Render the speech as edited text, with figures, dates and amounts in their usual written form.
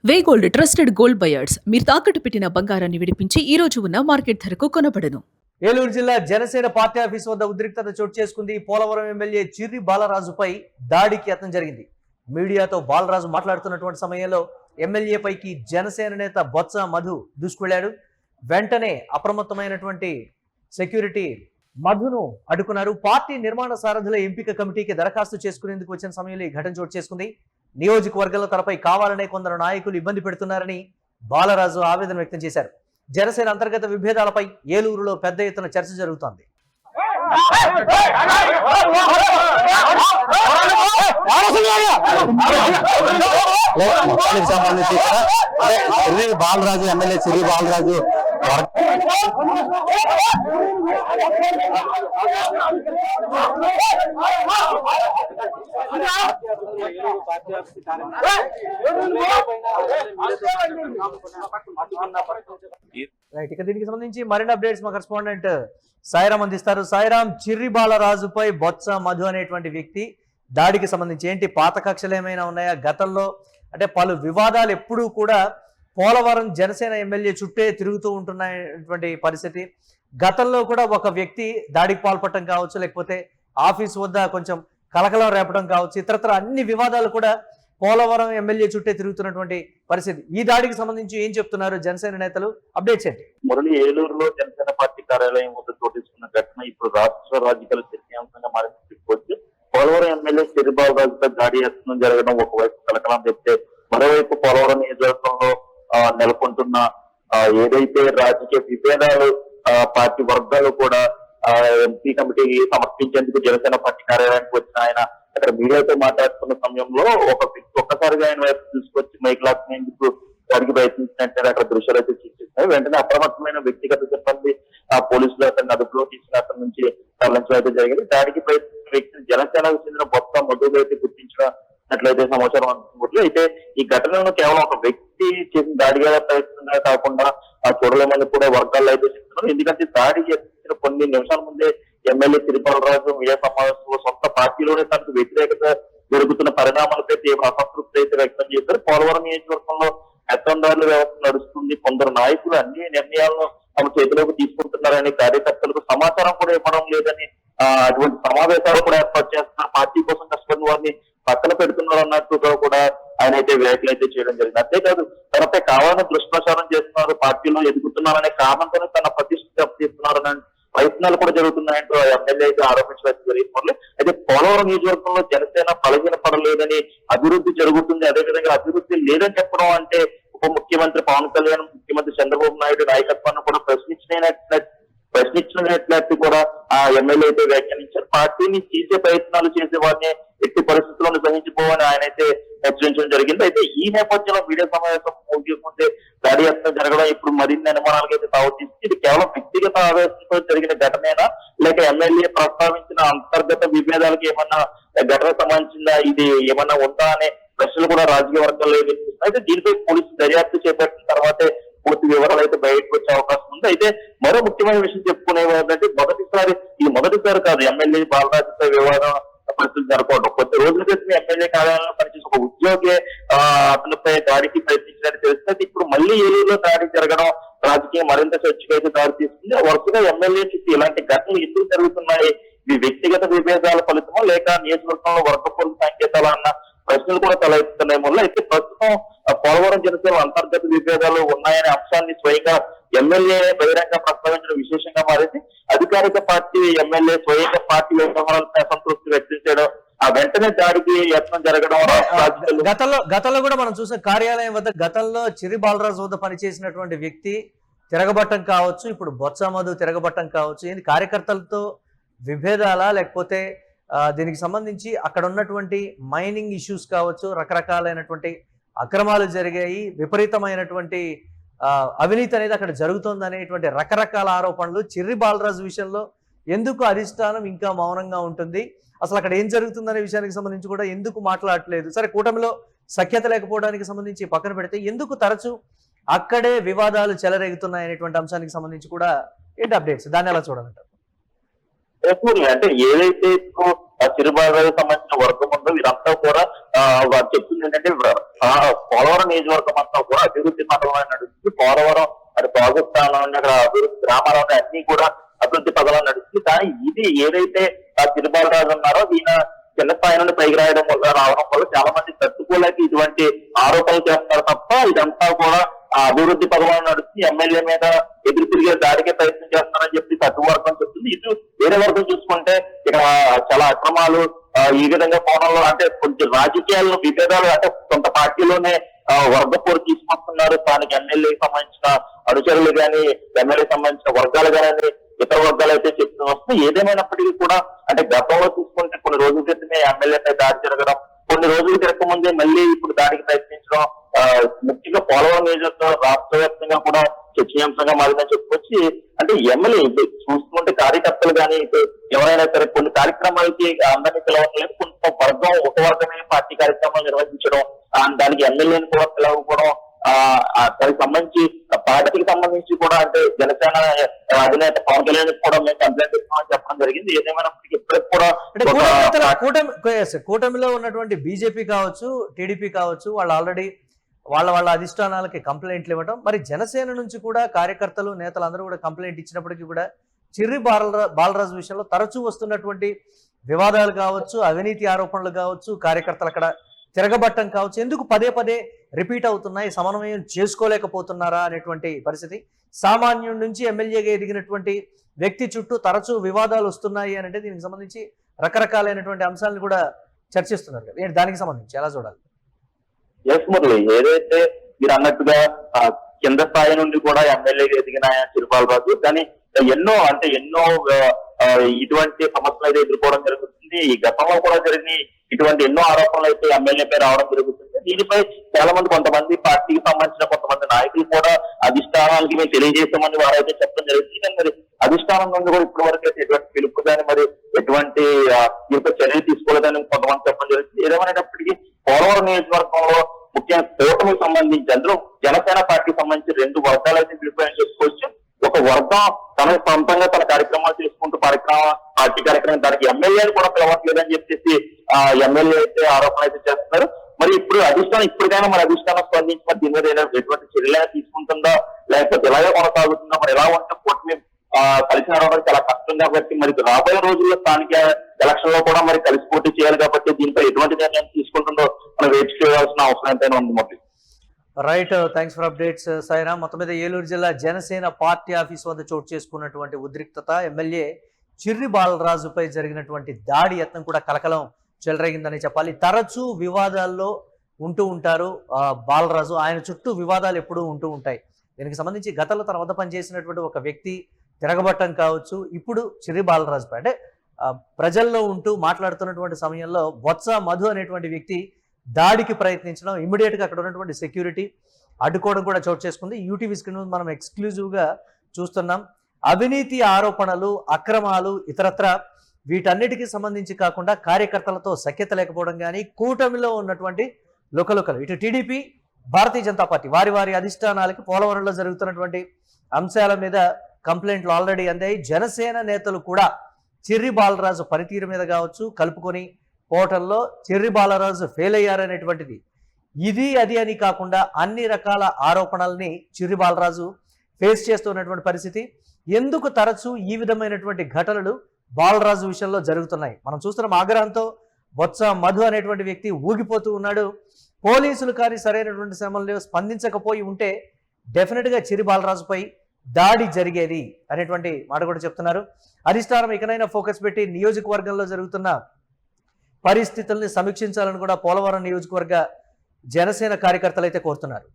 వేగోల్డ్ trusted gold buyers మీరు తాకట్టు పెట్టిన బంగారాన్ని విడిపించి ఈ రోజు ఉన్న మార్కెట్ ధరకు కొనబడను. ఏలూరు జిల్లా జనసేన పార్టీ ఆఫీస్ వద్ద ఉద్రిక్తత చోటు చేసుకుంది. పోలవరం ఎమ్మెల్యే చిర్రి బాలరాజుపై దాడికి యత్నం జరిగింది. మీడియాతో బాలరాజు మాట్లాడుతున్నటువంటి సమయంలో ఎమ్మెల్యేపైకి జనసేన నేత బొత్స మధు దూసుకెళ్లాడు. వెంటనే అప్రమత్తమైనటువంటి సెక్యూరిటీ మధును అడ్డుకున్నారు. పార్టీ నిర్మాణ సారథుల ఎంపిక కమిటీకి దరఖాస్తు చేసుకునేందుకు వచ్చిన సమయంలో ఈ ఘటన చోటు చేసుకుంది. నియోజకవర్గంలో తనపై కావాలనే కొందరు నాయకులు ఇబ్బంది పెడుతున్నారని బాలరాజు ఆవేదన వ్యక్తం చేశారు. జనసేన అంతర్గత విభేదాలపై ఏలూరులో పెద్ద ఎత్తున చర్చ జరుగుతోంది. సంబంధించి బాలరాజు ఎమ్మెల్యే చిర్రి బాలరాజు ఇక దీనికి సంబంధించి మరిన్ని అప్డేట్స్ మా కరెస్పాండెంట్ సాయిరామ్ అందిస్తారు. సాయిరామ్, చిర్రి బాలరాజుపై బొత్స మధు అనేటువంటి వ్యక్తి దాడికి సంబంధించి ఏంటి పాత కక్షలు ఏమైనా ఉన్నాయా? గతంలో అంటే పలు వివాదాలు ఎప్పుడూ కూడా పోలవరం జనసేన ఎమ్మెల్యే చుట్టే తిరుగుతూ ఉంటున్నటువంటి పరిస్థితి. గతంలో కూడా ఒక వ్యక్తి దాడికి పాల్పడటం కావచ్చు, లేకపోతే ఆఫీస్ వద్ద కొంచెం కలకలం రేపడం కావచ్చు, ఇతరత్ర అన్ని వివాదాలు కూడా పోలవరం ఎమ్మెల్యే చుట్టే తిరుగుతున్నటువంటి పరిస్థితి. ఈ దాడికి సంబంధించి ఏం చెప్తున్నారు జనసేన నేతలు? అప్డేట్స్ ఏంటి? మురళి, ఏలూరులో జనసేన పార్టీ కార్యాలయం వద్ద చోటిస్తున్న ఘటన ఇప్పుడు రాష్ట్ర రాజకీయాల చర్చయాంశంగా మారింది. పోలవరం ఎమ్మెల్యే చిర్రి బాలరాజుపై దాడి యత్నం జరగడం ఒకవైపు కలకలం చెప్తే, మరోవైపు పోలవరం నియోజకవర్గంలో నెలకొంటున్న ఏదైతే రాజకీయ విభేదాలు పార్టీ వర్గాలు కూడా ఎంపీ కమిటీకి సమర్పించేందుకు జనసేన పార్టీ కార్యాలయానికి వచ్చిన ఆయన అక్కడ మీడియాతో మాట్లాడుతున్న సమయంలో ఒక్కసారిగా ఆయన వైపు తీసుకొచ్చి మైక్ లాక్కునేందుకు దానికి ప్రయత్నించినట్టు అక్కడ దృశ్యాలు అయితే చూపిస్తున్నాయి. వెంటనే అప్రమత్తమైన వ్యక్తిగత సిబ్బంది పోలీసులు అతన్ని అదుపులో తీసుకుని అక్కడి నుంచి తరలించడం అయితే జరిగింది. దాడికి ప్రయత్నించిన వ్యక్తిని జనసేనకు చెందిన బొత్స మధువు అయితే గుర్తించినట్లయితే సమాచారం అందుతున్నట్లు. అయితే ఈ ఘటనను కేవలం ఒక వ్యక్తి చేసిన దాడిగా ప్రయత్నంగా కాకుండా చూడలేమని కూడా వర్గాల్లో అయితే చెప్తున్నారు. ఎందుకంటే దాడి చేసిన కొన్ని నిమిషాల ముందే ఎమ్మెల్యే చిర్రి బాలరాజు మీడియా సమావేశంలో సొంత పార్టీలోనే తనకు వ్యతిరేకత జరుగుతున్న పరిణామాలపై తీవ్ర అసంతృప్తి అయితే వ్యక్తం చేశారు. పోలవరం నియోజకవర్గంలో పెత్తందారుల వ్యవస్థ నడుస్తుంది, కొందరు నాయకులు అన్ని నిర్ణయాలను తమ చేతిలోకి తీసుకుంటున్నారని, కార్యకర్తలకు సమాచారం కూడా ఇవ్వడం లేదని, అటువంటి సమావేశాలు కూడా ఏర్పాటు చేస్తున్నారు, పార్టీ కోసం కష్టపడిన వారిని పక్కన పెడుతున్నారు అన్నట్టుగా కూడా ఆయన అయితే వ్యాఖ్యలు అయితే చేయడం జరిగింది. అంతేకాదు తనపై కావాలని దుష్ప్రచారం చేస్తున్నారు, పార్టీలో ఎదుగుతున్నారనే కారణంతోనే తన ప్రతిష్ఠ దెబ్బతీస్తున్నారని ప్రయత్నాలు కూడా జరుగుతున్నాయంటూ ఎమ్మెల్యే అయితే ఆరోపించడం జరిగింది. అయితే పోలవరం నియోజకవర్గంలో జనసేన బలహీన పడలేదని, అభివృద్ధి జరుగుతుంది, అదేవిధంగా అభివృద్ధి లేదని చెప్పడం అంటే ఉప ముఖ్యమంత్రి పవన్ కళ్యాణ్, ముఖ్యమంత్రి చంద్రబాబు నాయుడు నాయకత్వాన్ని కూడా ప్రశ్నించినట్లు కూడా ఆ ఎమ్మెల్యే అయితే వ్యాఖ్యానించారు. పార్టీని తీసే ప్రయత్నాలు చేసే వారిని ఎట్టి పరిస్థితుల్లో సహించిపోవని ఆయన అయితే హెచ్చరించడం జరిగింది. అయితే ఈ నేపథ్యంలో మీడియా సమావేశం ముగియకుంటే దాడి యత్నం జరగడం ఇప్పుడు మరిన్ని అనుమానాలకు అయితే తావుతీస్తుంది. ఇది కేవలం వ్యక్తిగత ఆవేశంతో జరిగిన ఘటనేనా, లేక ఎమ్మెల్యే ప్రస్తావించిన అంతర్గత విభేదాలకు ఏమన్నా ఘటన సంబంధించిందా, ఇది ఏమన్నా ఉందా అనే ప్రశ్నలు కూడా రాజకీయ వర్గాల్లో వినిపిస్తున్నాయి. అయితే దీనిపై పోలీసులు దర్యాప్తు చేపట్టిన తర్వాతే పూర్తి వివరాలు అయితే బయటకు వచ్చే అవకాశం ఉంది. అయితే మరో ముఖ్యమైన విషయం చెప్పుకునేవారంటే మొదటిసారి కాదు ఎమ్మెల్యే బాలరాజుపై వివాదం పరిస్థితులు జరగకూడదు. కొద్ది రోజుల క్రితం ఎమ్మెల్యే కార్యాలయంలో పనిచేసి ఒక ఉద్యోగి అతనిపై దాడికి ప్రయత్నించినట్టు తెలుస్తుంది. ఇప్పుడు మళ్ళీ ఏలూరులో దాడి జరగడం రాజకీయం మరింత చర్చకు అయితే దారి తీస్తుంది. వరుసగా ఎమ్మెల్యే చుట్టూ ఇలాంటి ఘటనలు ఎందుకు జరుగుతున్నాయి? ఇవి వ్యక్తిగత విభేదాల ఫలితమో లేక నియోజకవర్గంలో వర్గపూర్వ సంకేతాలు అన్న ప్రశ్నలు కూడా తలెత్తున్నాయి. వల్ల అయితే ప్రస్తుతం పోలవరం జనసేన అంతర్గత విభేదాలు ఉన్నాయనే అంశాన్ని స్వయంగా ఎమ్మెల్యే బహిరంగ ప్రస్తావించడం విశేషంగా మారింది. అధికారిక పార్టీ ఎమ్మెల్యే స్వయంగా పార్టీ వ్యవహారాలపై అసంతృప్తి వ్యక్తం చేయడం, ఆ వెంటనే దాడికి యత్నం జరగడం. గతంలో కూడా మనం చూసిన కార్యాలయం వద్ద గతంలో చిర్రి బాలరాజు వద్ద పనిచేసినటువంటి వ్యక్తి తిరగబట్టం కావచ్చు, ఇప్పుడు బొత్స మధు తిరగబట్టం కావచ్చు, ఏంది కార్యకర్తలతో విభేదాలా, లేకపోతే దీనికి సంబంధించి అక్కడ ఉన్నటువంటి మైనింగ్ ఇష్యూస్ కావచ్చు, రకరకాలైనటువంటి అక్రమాలు జరిగాయి, విపరీతమైనటువంటి అవినీతి అనేది అక్కడ జరుగుతుంది అనేటువంటి రకరకాల ఆరోపణలు. చిర్రి బాలరాజు విషయంలో ఎందుకు అధిష్టానం ఇంకా మౌనంగా ఉంటుంది, అసలు అక్కడ ఏం జరుగుతుందనే విషయానికి సంబంధించి కూడా ఎందుకు మాట్లాడట్లేదు? సరే, కూటమిలో సఖ్యత లేకపోవడానికి సంబంధించి పక్కన పెడితే ఎందుకు తరచూ అక్కడే వివాదాలు చెలరేగుతున్నాయి అనేటువంటి అంశానికి సంబంధించి కూడా ఏంటి అప్డేట్స్? దాన్ని ఎలా చూడాలంటారు? అంటే ఏదైతే చిరుబాలరాజుకి సంబంధించిన వర్గం ఉందో వీరంతా కూడా వారు చెప్తుంది ఏంటంటే పోలవరం నియోజకవర్గం అంతా కూడా అభివృద్ధి పథకంలో నడుస్తుంది. పోలవరం అటు ప్రాజెక్ట్ అక్కడ అభివృద్ధి గ్రామాలు అన్ని కూడా అభివృద్ధి పథకంలో నడుస్తుంది. కానీ ఇది ఏదైతే చిరుబాలరాజు ఉన్నారో ఈయన చిన్న స్థాయి నుండి పైకి రావడం వల్ల చాలా మంది తట్టుకోలేక ఇటువంటి ఆరోపణలు చేస్తారు తప్ప ఇదంతా కూడా అభివృద్ధి పథకంలో నడుస్తుంది. ఎమ్మెల్యే మీద ఎదురు తిరిగే దాడికే ప్రయత్నం చేస్తారని చెప్పి అటు వర్గం చెప్తుంది. ఇటు వేరే వర్గం చూసుకుంటే ఇక్కడ చాలా అక్రమాలు ఈ విధంగా కోణంలో అంటే కొంచెం రాజకీయాల్లో విభేదాలు అంటే కొంత పార్టీలోనే వర్గపోరు తీసుకొస్తున్నారు. స్థానిక ఎమ్మెల్యేకి సంబంధించిన అనుచరులు కానీ ఎమ్మెల్యేకి సంబంధించిన వర్గాలు కానీ ఇతర వర్గాలు అయితే చెప్తూ వస్తాయి. ఏదేమైనప్పటికీ కూడా అంటే గతంలో చూసుకుంటే కొన్ని రోజుల క్రితమే ఎమ్మెల్యేపై దాడి జరగడం, కొన్ని రోజుల క్రితం ముందే మళ్ళీ ఇప్పుడు దాడికి ప్రయత్నించడం ముఖ్యంగా పోలవరం నియోజకవర్గం రాష్ట్ర వ్యాప్తంగా కూడా చర్చనీయాంశంగా మారిందని చెప్పుకొచ్చి అంటే ఎమ్మెల్యే చూసుకుంటే కార్యకర్తలు కానీ ఎవరైనా సరే కొన్ని కార్యక్రమాలకి అందరినీ పిలవట్లేదు. కొంత వర్గం ఒక వర్గమే పార్టీ కార్యక్రమాలు నిర్వహించడం, దానికి ఎమ్మెల్యేని కూడా పిలవకపోవడం, దానికి సంబంధించి పార్టీకి సంబంధించి కూడా అంటే జనసేన అధినేత పవన్ కళ్యాణ్ కూడా మేము కంప్లైంట్ ఇస్తామని చెప్పడం జరిగింది. ఏదేమైనప్పటికీ ఇప్పటికి కూడా కూటమిలో ఉన్నటువంటి బీజేపీ కావచ్చు, టీడీపీ కావచ్చు, వాళ్ళు ఆల్రెడీ వాళ్ళ అధిష్టానాలకి కంప్లైంట్లు ఇవ్వడం, మరి జనసేన నుంచి కూడా కార్యకర్తలు నేతలు అందరూ కూడా కంప్లైంట్ ఇచ్చినప్పటికీ కూడా చిర్రి బాలరాజు విషయంలో తరచూ వస్తున్నటువంటి వివాదాలు కావచ్చు, అవినీతి ఆరోపణలు కావచ్చు, కార్యకర్తలు అక్కడ తిరగబట్టం కావచ్చు, ఎందుకు పదే పదే రిపీట్ అవుతున్నాయి, సమన్వయం చేసుకోలేకపోతున్నారా అనేటువంటి పరిస్థితి. సామాన్యుడి నుంచి ఎమ్మెల్యేగా ఎదిగినటువంటి వ్యక్తి చుట్టూ తరచూ వివాదాలు వస్తున్నాయి అని అంటే దీనికి సంబంధించి రకరకాలైనటువంటి అంశాలను కూడా చర్చిస్తున్నారు కదా, దానికి సంబంధించి ఎలా చూడాలి? ఎస్ మురళి, ఏదైతే మీరు అన్నట్టుగా కింద స్థాయి నుండి కూడా ఎమ్మెల్యేగా ఎదిగిన చిరుబాలరాజు కానీ ఎన్నో ఇటువంటి సమస్యలు అయితే ఎదుర్కోవడం జరుగుతుంది. ఈ గతంలో కూడా జరిగిన ఇటువంటి ఎన్నో ఆరోపణలు అయితే ఎమ్మెల్యేపై రావడం జరుగుతుంది. దీనిపై చాలా మంది కొంతమంది పార్టీకి సంబంధించిన కొంతమంది నాయకులు కూడా అధిష్టానానికి మేము తెలియజేస్తామని వారైతే చెప్పడం జరుగుతుంది. కానీ మరి అధిష్టానం నుండి కూడా ఇప్పటి వరకు అయితే ఎటువంటి పిలుపు కానీ మరి ఎటువంటి చర్యలు తీసుకోలేదని కొంతమంది చెప్పడం జరుగుతుంది. ఏదేమైనప్పటికీ పోలవరం నియోజకవర్గంలో ముఖ్యంగా కూటమికి సంబంధించి అందులో జనసేన పార్టీకి సంబంధించి రెండు వర్గాలు అయితే పిలుపుని చేసుకోవచ్చు. ఒక వర్గం తన సొంతంగా తన కార్యక్రమాలు చేసుకుంటూ పార్టీ కార్యక్రమం దానికి ఎమ్మెల్యేలు కూడా పిలవట్లేదని చెప్పేసి ఎమ్మెల్యే అయితే ఆరోపణ అయితే చేస్తున్నారు. మరి ఇప్పుడు అధిష్టానం ఇప్పటికైనా మరి అధిష్టానం స్పందించి మరి దీని మీద ఎటువంటి చర్యలు తీసుకుంటుందా లేకపోతే ఎలాగే కొనసాగుతుందా, మరి ఎలా ఉంటే కూటమి కలిసి నడవడం చాలా కష్టం కాబట్టి మరి రాబోయే రోజుల్లో స్థానిక ఎలక్షన్ లో కూడా మరి కలిసి పోటీ చేయాలి కాబట్టి దీనిపై ఎటువంటి నిర్ణయం తీసుకుంటుందో మనం వేచి చేయాల్సిన అవసరం ఎంతైనా ఉంది. మరి రైట్, థ్యాంక్స్ ఫర్ అప్డేట్స్ సాయిరా. మొత్తం మీద ఏలూరు జిల్లా జనసేన పార్టీ ఆఫీస్ వద్ద చోటు చేసుకున్నటువంటి ఉద్రిక్తత, ఎమ్మెల్యే చిర్రి బాలరాజుపై జరిగినటువంటి దాడి యత్నం కూడా కలకలం చెలరేగిందని చెప్పాలి. తరచూ వివాదాల్లో ఉంటూ ఉంటారు బాలరాజు, ఆయన చుట్టూ వివాదాలు ఎప్పుడూ ఉంటూ ఉంటాయి. దీనికి సంబంధించి గతంలో తన వద్ద పనిచేసినటువంటి ఒక వ్యక్తి తిరగబట్టం కావచ్చు, ఇప్పుడు చిర్రి బాలరాజుపై అంటే ప్రజల్లో ఉంటూ మాట్లాడుతున్నటువంటి సమయంలో బొత్స మధు అనేటువంటి వ్యక్తి దాడికి ప్రయత్నించడం, ఇమ్మీడియట్గా అక్కడ ఉన్నటువంటి సెక్యూరిటీ అడ్డుకోవడం కూడా చోటు చేసుకుంది. యూటీవీ స్క్రీన్ మనం ఎక్స్క్లూజివ్గా చూస్తున్నాం. అవినీతి ఆరోపణలు, అక్రమాలు, ఇతరత్ర వీటన్నిటికీ సంబంధించి కాకుండా కార్యకర్తలతో సఖ్యత లేకపోవడం కానీ, కూటమిలో ఉన్నటువంటి లుకలుకలు ఇటు టీడీపీ, భారతీయ జనతా పార్టీ వారి అధిష్టానాలకి పోలవరంలో జరుగుతున్నటువంటి అంశాల మీద కంప్లైంట్లు ఆల్రెడీ అందాయి. జనసేన నేతలు కూడా చిర్రి బాలరాజు పనితీరు మీద కావచ్చు, కలుపుకొని పోవటంలో చిర్రి బాలరాజు ఫెయిల్ అయ్యారనేటువంటిది ఇది అది అని కాకుండా అన్ని రకాల ఆరోపణల్ని చిర్రి బాలరాజు ఫేస్ చేస్తున్నటువంటి పరిస్థితి. ఎందుకు తరచూ ఈ విధమైనటువంటి ఘటనలు బాలరాజు విషయంలో జరుగుతున్నాయి మనం చూస్తున్నాం. ఆగ్రహంతో బొత్స మధు అనేటువంటి వ్యక్తి ఊగిపోతూ ఉన్నాడు. పోలీసులు కానీ సరైనటువంటి సమయంలో స్పందించకపోయి ఉంటే డెఫినెట్గా చిర్రి బాలరాజుపై దాడి జరిగేది అనేటువంటి మాట కూడా చెప్తున్నారు. అధిష్టానం ఇకనైనా ఫోకస్ పెట్టి నియోజకవర్గంలో జరుగుతున్న పరిస్థితుల్ని సమీక్షించాలని కూడా పోలవరం నియోజకవర్గ జనసేన కార్యకర్తలు అయితే కోరుతున్నారు.